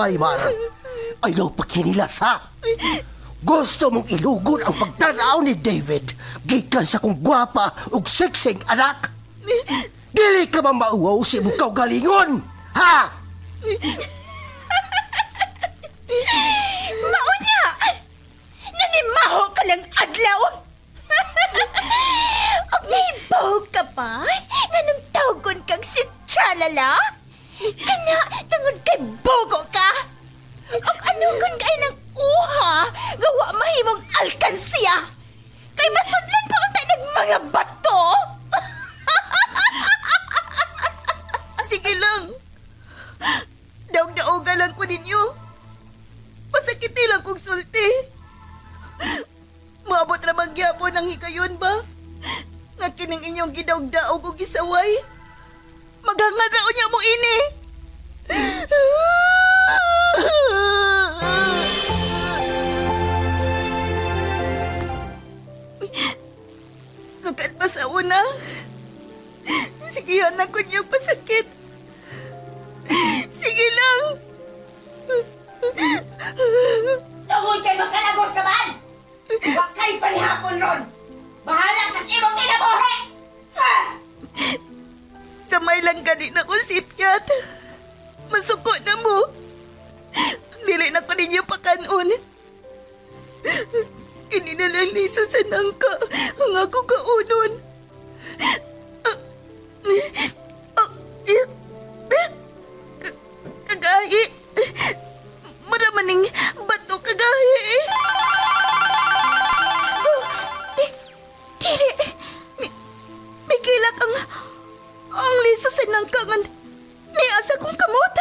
Marimar, ayaw pagkinilas ha. Gusto mong ilugod ang pagtanaw ni David gikan sa kong gwapa ug siksing anak. Dili ka ba mauwaw si mong kaugalingon, ha? Mauna! Nanimaho ka ng adlaw! Og nahibaw ka pa? Nga nung tawgon kang si Tralala? Kana, tungod kay bogo ka? Og ano kung kay ng uha, gawa mahimong alkansiya? Kay masudlan pa ang tayo ng mga bato? Sige lang. Daog-daoga lang ko ninyo. Masakiti lang kong sulti. Maabot ramang gyapon ang hikayon ba? Nga kining inyong gidaog-daog o gisaway. Maghangad raon niya mo ini. Sukat pa sa una. Sigihan na ko niyong pasakit. Sige lang. Tungod kay makalagor ka man! Huwag kayo panihapon ron! Bahala kas imong kinabuhi! Ha! Kamay lang gani na ko sipyat. Masuko na mo. Dili na ko ninyo pakanon. Ini na lang liso sa nangka ang ako kaunon. Kagahi. Maramaning bato kagahi. Dili. May kilak ang liso sa nangkangan ni asa kong kamot.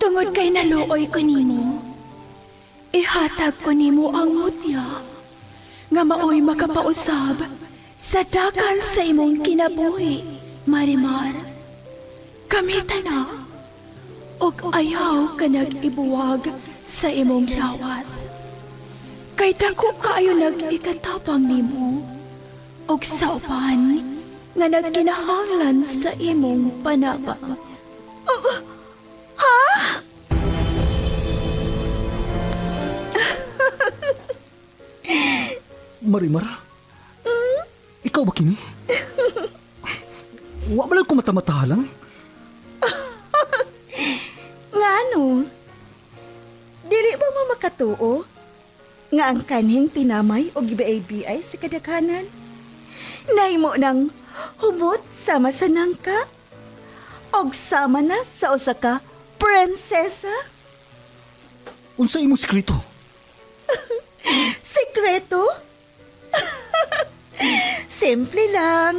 Tungod kay naluoy ko nimo, ihatag ko nimo ang mutya nga maoy makapausab sa dagan sa imong kinabuhi, Marimar. Kamita na, og ayaw ka nag-ibuwag sa imong lawas. Kay dako kaayo nag-ikatapang nimo, og sa uban nga nagkinahanglan sa imong panaba. Marimar? Ikaw ba kini? Wa ba lang ko mata-matahalang? Ngano? Dili ba mo makatuo? Nga ang kanhing tinamay o gibaay-biay sa kadaghanan? Nahimo ng humot sama sa nangka? Og sama na sa usa ka prinsesa? Unsa imong sekreto? Sekreto? Simple lang.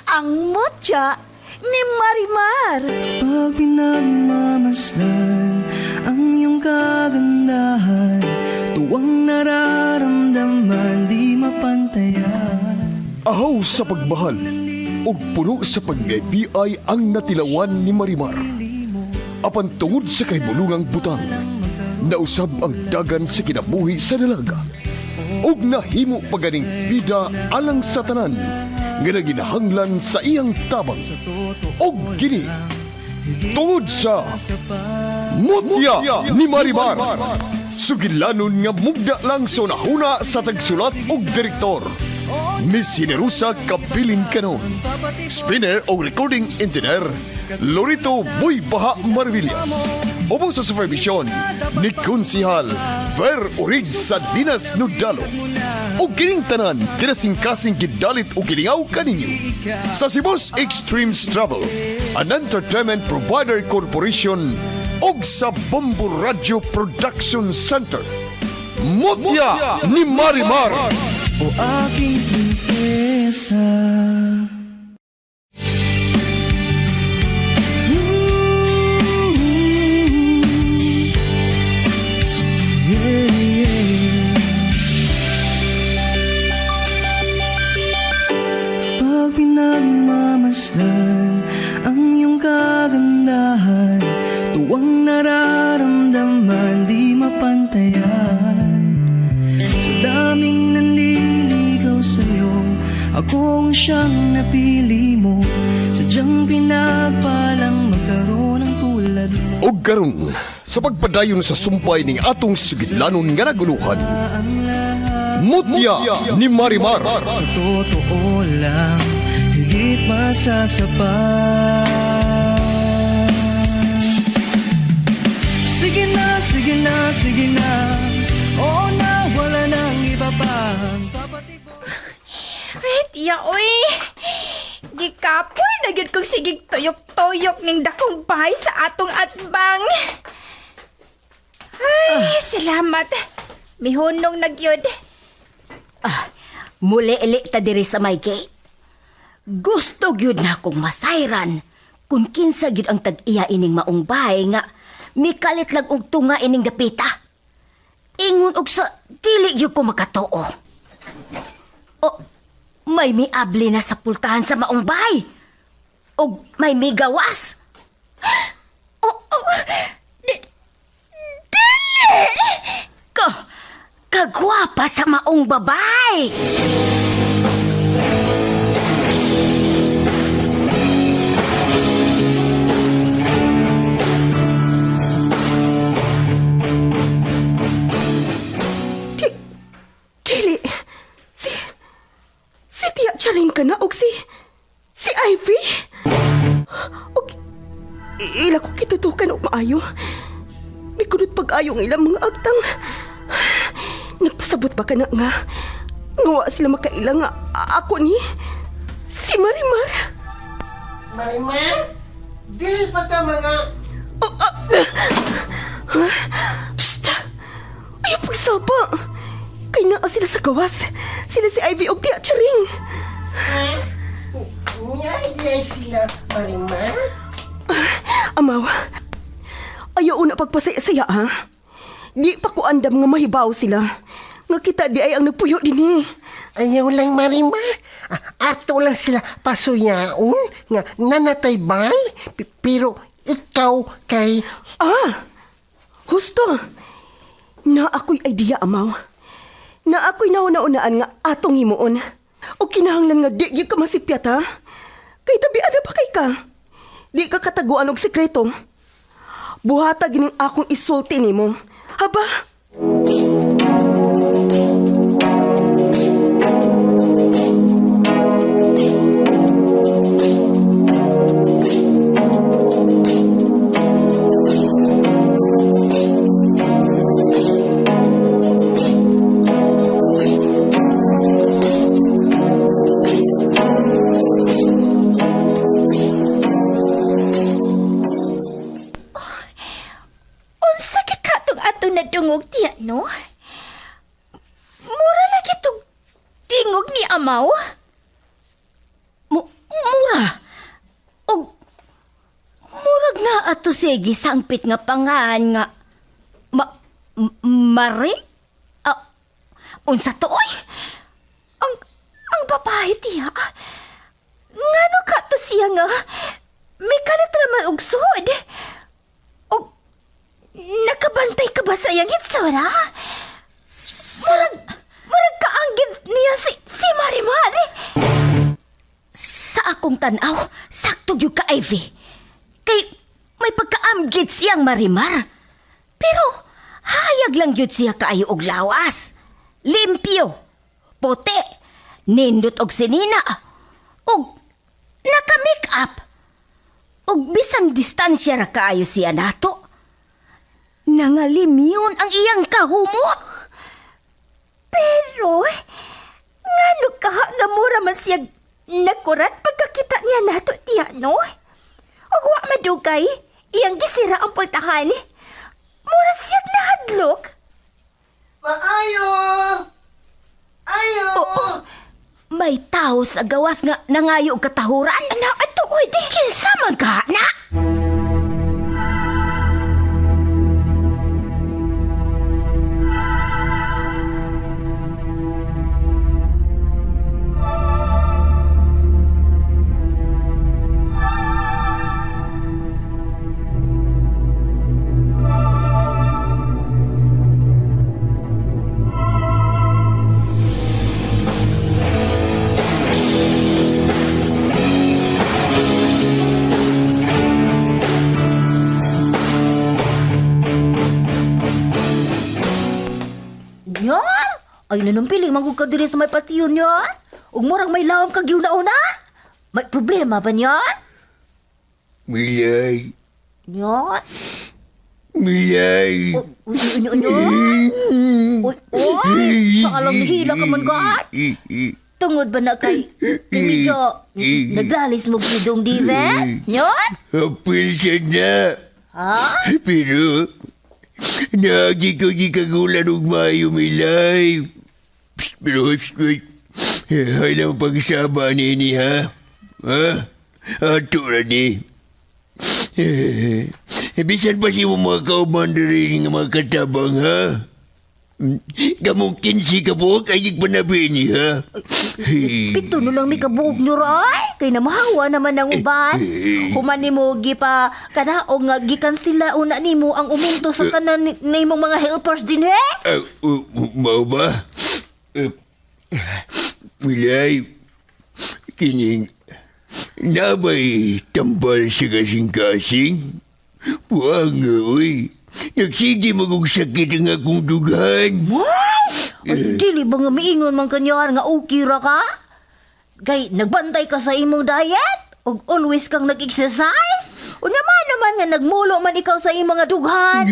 Ang mutya ni Marimar. Pag pinagmamasdan ang iyong kagandahan, tuwang nararamdaman di mapantayan. Ahaw sa pagmahal ug puno sa pag-ibigay ang natilawan ni Marimar. Apan tungod sa kahibulungang butang, nausab ang dagan sa kinabuhi sa dalaga. Ug nahimo paganing bida alang sa tanan nga naginahanglan sa iyang tabang. Og kini tungod sa mutya ni Marimar. Sugilanon nga mugda lang sa nahuna sa tagsulat ug direktor. Miss Generosa Kabilin Canon. Spinner o recording engineer Lorito Boy Baha Marvillas. Obo sa supervision ni Konsihal Ver Urig sa Dinas Nudalo. O kining tanan kinasing-kasing gidalit o kiningaw kaninyo sa Cebu's Extreme Travel, an entertainment provider corporation og sa Bombo Radio Production Center. Mutya ni Marimar. O aking prinsesa. Pag pinagmamasdan ang iyong kagandahan, tuwang nararamdaman di mapantayan. Sa daming nanliligaw sa'yo, akong siyang napili mo. Sadyang pinagpalang magkaroon ng tulad mo. ug karon sa pagpadayon sa sumpay ning atong sigilanon nga naguluhan. Mutya ni Marimar. Sa totoo lang, higit masasapat. Sige na, sige na, sige na. Oo na, wala nang iba pang papatibok. Ay, tiya, uy. Gikapoy na gyud kong sigig tuyok-tuyok ning dakong bahay sa atong atbang. Ay, salamat. Mihunong na gyud. Muli-ili ta diri sa may gate. Gusto gyud na akong masayran kung kinsa gyud ang tag-iya ining maong bahay nga mikalit lang og tunga ining dapita. Ingon og sa dili gyud ko makatuo. O, may miabli na sa pultahan sa maong bahay. O may migawas. Dili! Kagwapa sa maong babae. Dili. Si Tia Charing ka na og si Ivy. Og ila ko kitutukan og maayo. Mikunot pag-ayo ng ilang mga agtang. Nagpasabot ba ka na nga? Nuwa sila makailang nga ako ni si Marimar. Marimar? Di pa ta mga... Psst! Ayaw pagsaba. Kay naa sila sa gawas. Sila si Ivy og Tia Charing. Nga di sila, Marimar? Amaw, ayaw una pagpasaya-saya ha. Di pa ko andam nga mahibaw sila. Nga kita di ay ang nagpuyo din eh. Ayaw lang, Marimar. Ato lang sila pasuyaon nga nanatay bay. Pero ikaw kay... Husto. Na ako'y idea, Amaw. Na ako'y nauna-unaan nga atong himuon. O kinahanglan nga di ka masipyat ha. Kay tabian na pa kay ka. Di ka kataguan og sekreto. Buhata gining akong isulti nimo. Haba? Unsa ka katong atong nadungog, tiya, no? Mura lagi itong tingog ni Amaw. Mura. Og murag na ato sige sangpit nga pangan nga Mari? Unsa to oy? Ang babae, tiya. Ngano ka to siya nga? May kalit naman og sud. Og nakabantay ka ba sa iyang hitsura? Murag kaanggid niya si Marimar. Sa akong tanaw, sakto gyud ka, Ivy. Kay may pagkaamgid siyang Marimar. Pero hayag lang gyud siya kaayo og lawas. Limpyo, puti, nindot og sinina, og naka-make up. Og bisan distansya ra kaayo siya nato. Nangalimyon ang iyang kahumot. Pero, ngano ka nga mura man siya nakurat pagkakita niya nato, tiya, no? Og wa madugay, iyang gisira ang pultahan. Mura siya nahadlok. Maayo! Ayo! Oo. May tao sa gawas nga nangayo og katahuran. Na atuod. Kinsa man ka na? Ay, nanumpiling magug ka diri sa may patiyon niya. Ug murag may lawom kag una. May problema ba niya? Milay, Niya? milay. Uy, sa alam nahila ka man ka. Tungod ba na kay medyo naglalis mo gidong divet? Nyon? Apil siya na. Ha? Pero, nagi ko gikagulan og maayo milay. Pero, alam pagsama ni ha? Ha? Ato na ni. Bisan pa siya mo mga kauman rin ng mga katabang, ha? Kamungkin si kabuok ay panabi niya, ha? Pito no lang ni kabuok nyo ray. Kay namahawa naman ang uban. Human ni mo gipa kanaong nga gikan sila una nimo ang uminto sa tanan ni imong mga helpers din he. Mau ba? Milay, kining nabay tambal sa kasing-kasing. Buang nga, uy. Nagsige magong sakit ang akong dugan. Ay, dili ba nga miingon man kanyar nga okay ra ka? Kay nagbantay ka sa imong diet? O always kang nag-exercise? O naman nga nagmulo man ikaw sa imong mga dughan?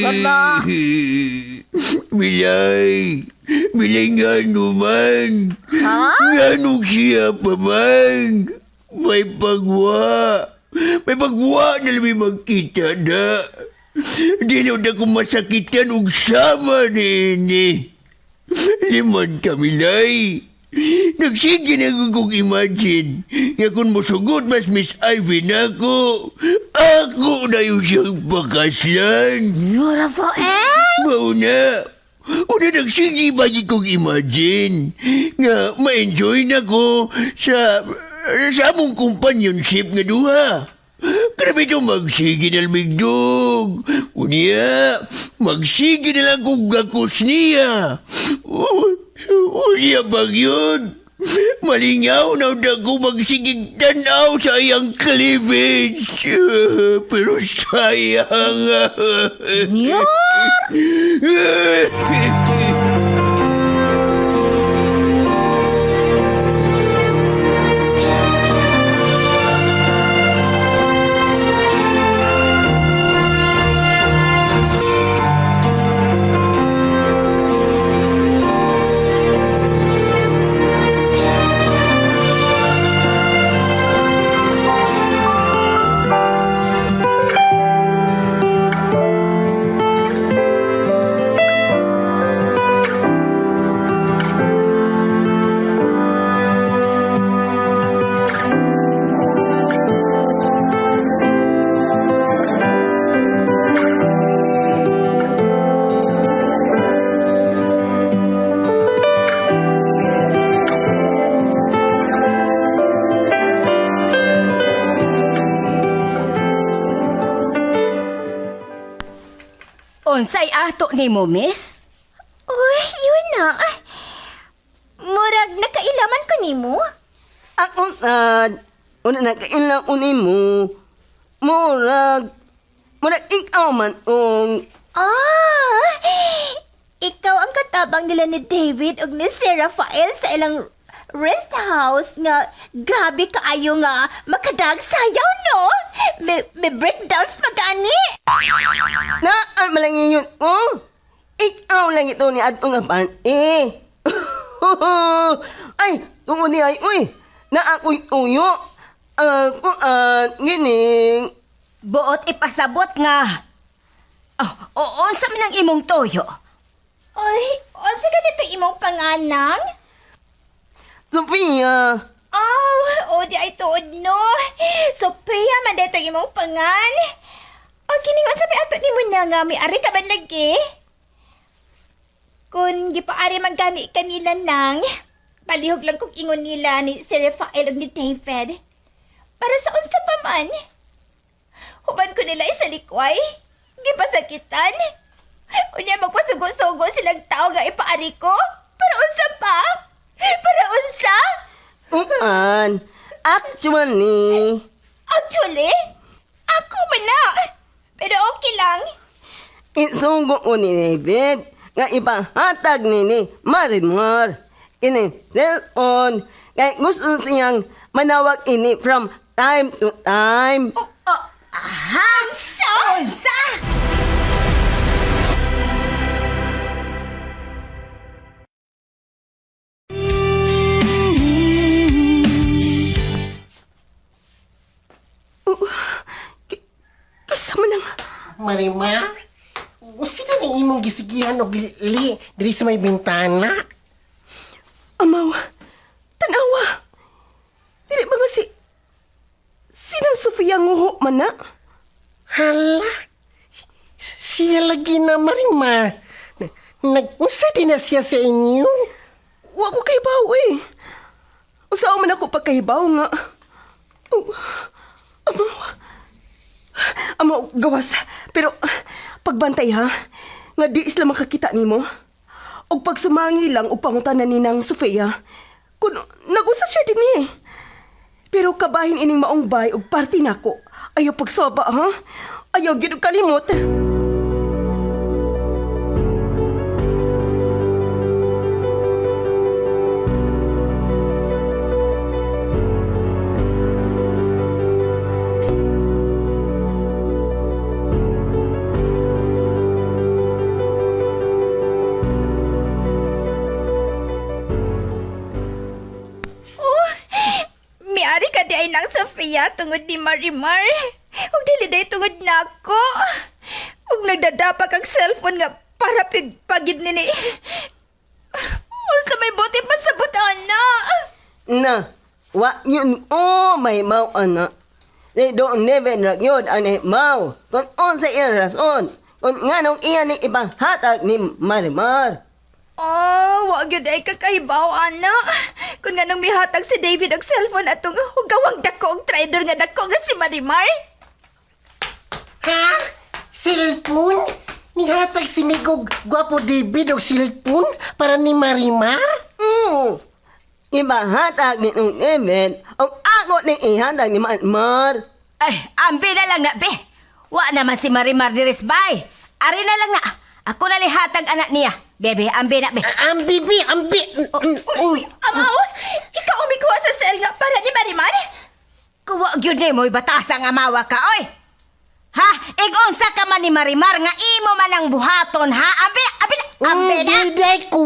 Ganda. Milay nga naman. Ha? Nga nung siya pa man. May pagwa na labi magkita na. Dilo na kung masakitan og sama ni. Liman kamilay. Nagsige na kong imagine nga kung musugod mas Miss Ivy na ako na yung siyang pakaslan. Yo, Rafael! Mauna nagsige bagi kong imagine nga ma-enjoy na ko sa among companionship nga duha. Grabe ito magsige na lamigdog. Unya, magsige na lang kong gakos niya. Unya bag yun. Malingaw na ako magsigig tanaw sa iyang cleavage. Pero sayang. Nyor! Unsay ato nimo, miss? Uy, yun na. Murag nakailaman ko nimo. Ako una na kailang unin mo. Murag ikaw man Ikaw ang katabang nila ni David ug ni si Rafael sa ilang rest house nga grabe kaayo nga makadag sayaw no. May breakdowns pa gani. na malangin yun. Ikaw lang ito ni Adto nga pan. Ay, tungo ni ay, uy. Na ako'y uyo. Gining. Buot ipasabot nga. Unsa man ang imong toyo? Oy, unsa ganito imong panganang? Sofia. Di ay tuod no. Sophia man dito imong pangan. Kining unsa may ato nimo na nga may ari ka ba lagi? Kung gipaari man gani kanila nang palihog lang kung ingon nila ni si Rafael ug ni David. Para sa unsa pa man? Huban ko nila isa likway. Gipasakitan. Unya magpasugo-sugo silang tao nga ipaari ko. Para unsa pa? Para unsa? Actually, Actually, ako man na. Pero okay lang. Insugo ko ni David nga ipahatag ni Marimar. Ini cellphone kay gusto siyang manawag ini from time to time. Unsa? Kasama nang Marimar, sino ni imong gisigihan og li diri sa may bintana? amaw. Tanawa. Dili ba nga sinang Sofia nguho man na? Hala, siya lagi na Marimar. Nag-usa din na siya sa inyo. Wa ko kahibaw eh. Usaw man ako pagkahibaw nga. Oh, amaw, gawas. Pero pagbantay ha, nga di isla makakita nimo. Og pag sumangi lang og pangutanan ni nang Sofia, kun nag-usa siya din eh. Pero kabahin ining maong bay og party nako. Ayaw pagsoba ha. Ayaw gid og kalimot. Miari ka di ay nang Sofia tungod ni Marimar. Ug dili day tungod nako. Ug nagdadapa kag cellphone nga para pagid nini. Unsa may buti pa sa butana? Na, wa yun may mau ana. They don't never rak yun ane mau. Kung unsa iya rason. Kung nganong iya ni ipahatag ni Marimar. Oh, wag yun ay kakahibaw, ana. Kung nga nang mihatag si David ang cellphone atong hugawang dako og trader nga dako nga si Marimar. Ha? Cellphone? Nihatag si Migog Gwapo David og cellphone para ni Marimar? Ipahatag ni nung David ang ako ni ihatag ni Marimar. Ay, ambi na lang na, be. Wa naman si Marimar diris bay. Ari na lang na. Ako na lihatag anak niya. Bebe, ambi na, be. Ambi, bi, ambi. Uy, amaw, ikaw umikuha sa cell nga para ni Marimar? Kuwa gyud ni mo'y batasa nga mawa ka, oy. Ha? Igonsa ka man ni Marimar nga imo man ang buhaton, ha? Ambi na, ambi na, ambi na. Diday ko.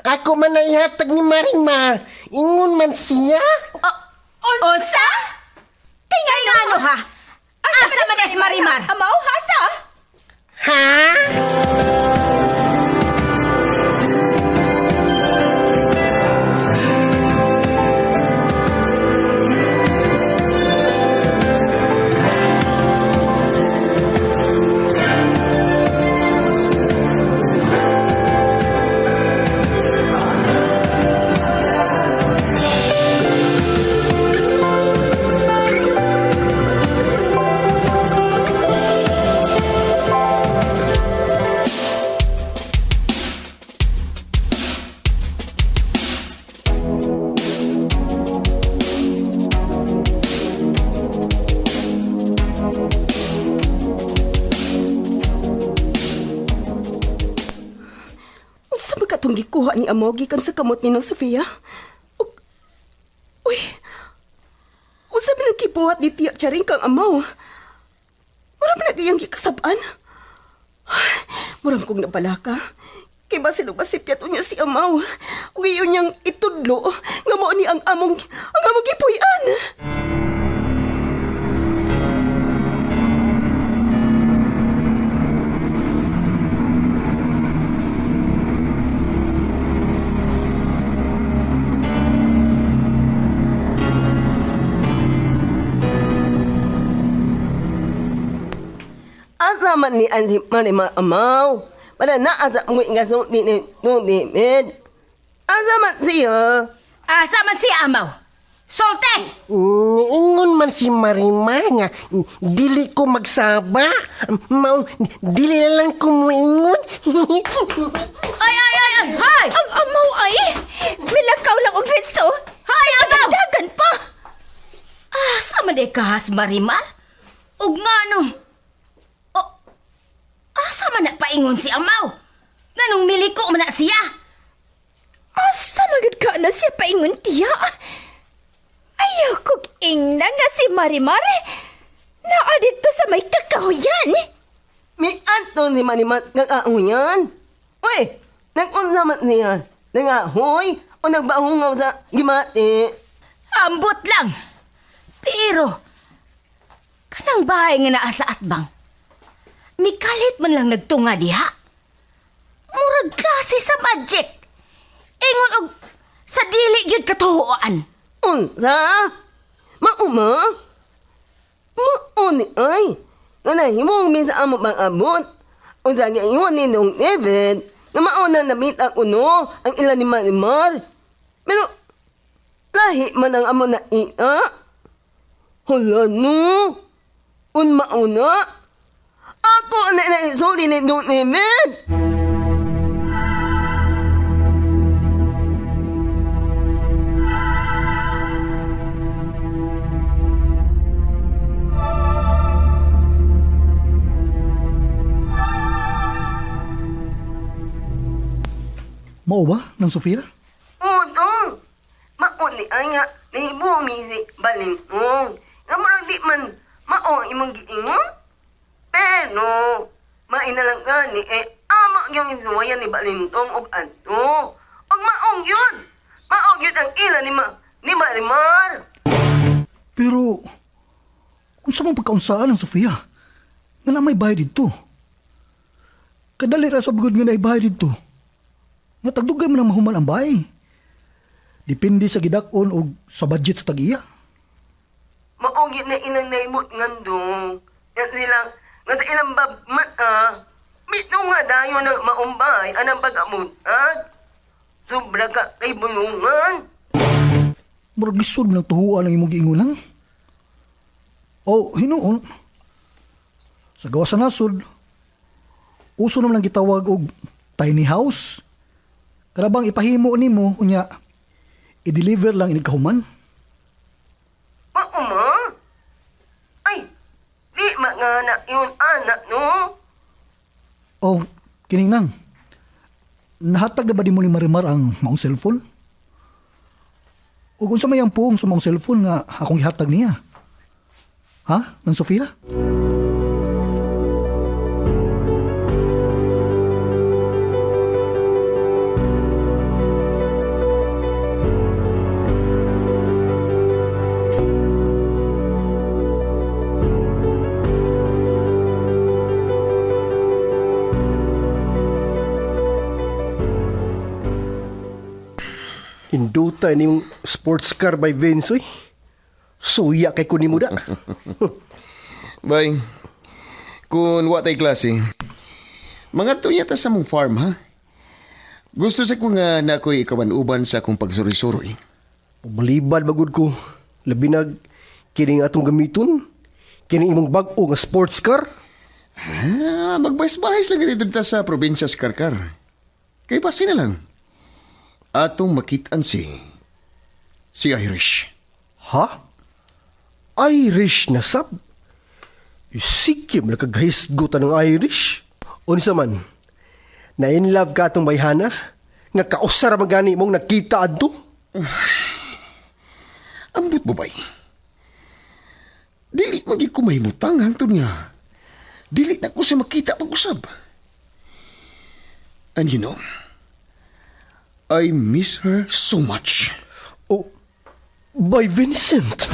Ako man ang ihatag ni Marimar. Ingon man siya. Unsa? Kaya nga ano, ha? Asa man es Marimar? Amaw, hasa? Ha? Unsa man katong gikuha ni Amaw gikan sa kamot ni nung Sofia? Uy, unsa man ang kibuhat ni Tiya Charing kang Amaw? Mura man nagiyang gikasabaan? Muram kong napalaka. Kay ba sinubasipyat niya si Amaw? Ug iyon niyang itudlo nga mao ni ang among gipuy-an. Asa man ni Ansi Marimar Amaw? Pada naasa mo nga so ni David. Asa man siya? Asa man si Amaw? Solte! Ingon man si Marimar nga dili ko magsaba. Dili na lang ko moingon. Ay! Hay! Ang amaw ay, milakaw lang og ritso. Hay, Amaw! Dagan pa. Asa man di kahas Marimar? Ug nga no? Asa man na paingon si Amaw? Nganong miliko man na siya? Asa magud ka na siya paingon tiya? Ayaw kog ingna nga si Marimar. Naa dito sa may kakahuyan. Mi ato ni Manimat nag-ahuyan. Uy, nag-unsamat niya. Nag-ahoy o nagbahungaw sa gimati. Ambot lang. Pero, kanang bahay nga naa sa atbang, mikalit man lang nagtunga diha. Murag klase sa magic. Ingon og sa dili gyud katuhoan. Unsa? Mauma? Mauni ay. Nga nahimong min sa amo pang abot. Unsa nga iyon ni Nong David na mauna na meet ang uno ang ilan ni Marimar. Pero, lahi man ang amo na ina. Hala no. Un mauna. Ako na isuli ni Nong David. Mao ba ng Sofia? Dong. Mauni ay nga. Nahibong mi si Balingong. Nga marang di man mao imong giingon. Pero, mainalang gani ama yung isuwayan ni Balintong og ato. Og maong yun. Maong yun ang ila ni Marimar. Pero, kung sa mong pagkaunsaan ng Sofia, nga na may bayad dito. Kadali ra sa bugod nga na ibayad dito. Nga tagdugay mo nang mahuman ang bahay. Depende sa gidakon o sa budget sa tag-iya. Maong yun na inang naimot ngandong. Yan nilang, nga sa ilang babmata, mito nga dayo na maumbay anang pag-amuntag. Sobra ka kay bulungan. Murag lisod mo ng tuhuan ang imong giingunan. O, hinuon. Sa gawa sa nasod, uso naman lang gitawag og tiny house. Karabang ipahimo nimo unya i-deliver lang inig kahuman. Mauma? Ay, di mangana yun anak, no? Oh, kining nang. Nahatag na ba di mo ni Marimar ang maong cellphone? O kung sa may ang puong sa maong cellphone nga akong ihatag niya. Ha? Nang Sofia? Induta ni sports car by Vince, oy. Suya kay kunin mo da. Bay, kung watay klase, mga tunya ta sa mong farm, ha? Gusto sa ko nga na ako'y ikawan-uban sa akong pagsuri-suri. Malibad bagod ko. Labi nag kining atong gamiton. Kining imong bag-o nga sports car. Magbahis-bahis lang dito ta sa probinsya sa Karkar. Kay basi na lang. Atong makitaan si Irish. Ha? Irish na sab? Sikim na kaghisgutan ng Irish. Unsa man? Na in love ka atong bayhana? Nga kausara magani mong nakita adto? Ambot mo bay? Dili magi kumahimutang hangtod nga. Dili na ko siya makita pag-usab. And you know, I miss her so much. Oh, by Vincent.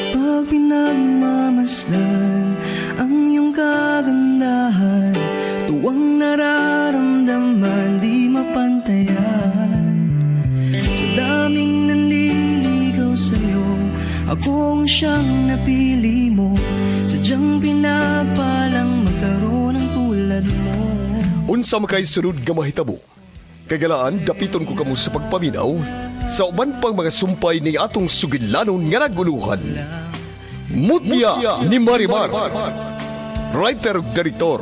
Pag pinagmamasdan ang iyong kagandahan, tuwang nararamdaman di mapantayan. Sa daming nanliligaw sa'yo, ako ang siyang napili mo. Sadyang pinagpalang magkaroon ng tulad mo. Unsa makay sunod nga mahitabo. Kagalaan, dapiton ko kamo sa pagpaminaw sa uban pang mga sumpay ni atong sugilanon nga naguluhan. Mutya ni Marimar. Writer ug Director,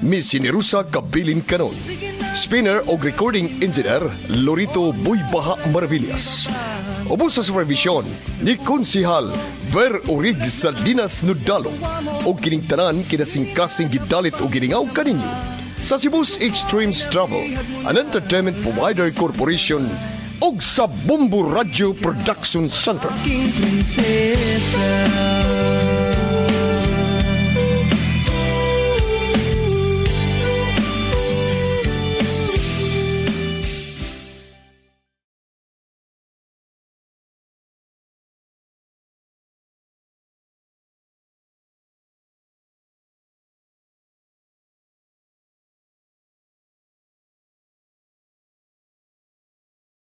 Miss Sinerusa Kabilin Canon. Spinner o recording engineer, Lorito Buybaha Maravillas. Ubos sa supervision ni Konsihal Ver Orig Salinas Nudalo o kining tanan kinasingkasing gidalit o giningaw kaninyo sa Cebu's Extremes Travel, an entertainment provider corporation og sa Bombo Radio Production Center. King prinsesa